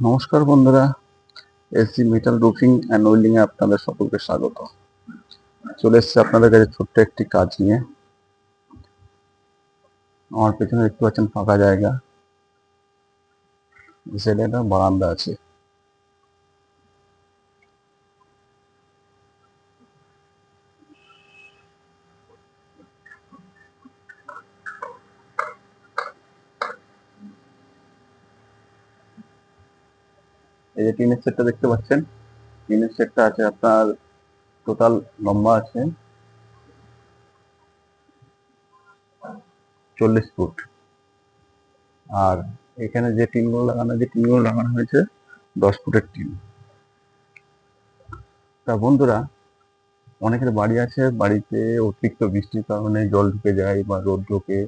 নমস্কার বন্ধুরা, SG metal roofing and welding এ আপনাদের সকলকে স্বাগত। চলে এসেছে আপনাদের কাছে ছোট্ট একটি কাজ নিয়ে। আমার পেছনে দেখতে পাচ্ছেন ফাঁকা জায়গা, সাইডে একটা বারান্দা আছে। এই যে টিনের সেটটা দেখতে পাচ্ছেন, টিনের সেটটা আছে আপনার টোটাল লম্বা আছে 40 ফুট। আর এখানে যে টিনগুলো লাগানো হয়েছে 10 ফুটের টিন। তা বন্ধুরা, অনেকের বাড়ি আছে, বাড়িতে অতিরিক্ত বৃষ্টির কারণে জল ঢুকে যায় বা রোদ ঢোকে।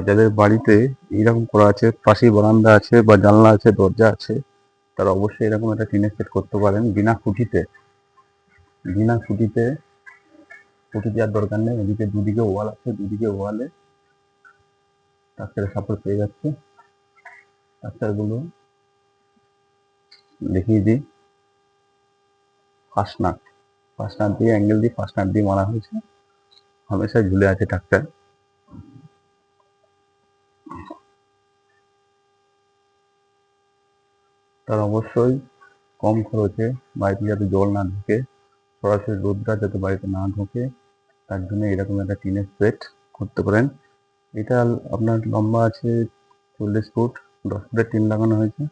যাদের বাড়িতে এইরকম করা আছে, পাশেই বারান্দা আছে বা জানলা আছে, দরজা আছে, তারা অবশ্যই এরকম একটা টিনের সেট করতে পারেন বিনা খুঁটিতে। খুঁটি দেওয়ার দরকার নেই। এদিকে দুদিকে ওয়াল আছে, দুদিকে ওয়ালে ট্রাক্টরের সাপোর্ট পেয়ে যাচ্ছে। ট্রাক্টরগুলো দেখিয়ে দিই। ফার্স্ট নাট দিয়ে অ্যাঙ্গেল দিয়ে ফার্স্ট নাট দিয়ে মারা হয়েছে, হামেশা ঝুলে আছে ট্রাক্টর। তার অবশ্যই কম খরচে বাড়িতে যাতে জল না ঢোকে, সরাসরি রোদটা যাতে বাড়িতে না ঢোকে, তার জন্য এরকম একটা টিনের সেট করতে পারেন। এটা আপনার লম্বা আছে 40 ফুট, 10 ফুটের টিন লাগানো হয়েছে।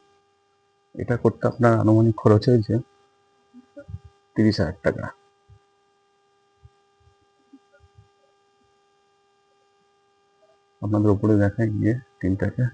এটা করতে আপনার আনুমানিক খরচ হয়েছে 30,000 টাকা। আপনাদের উপরে দেখায় গিয়ে টিনটাকে।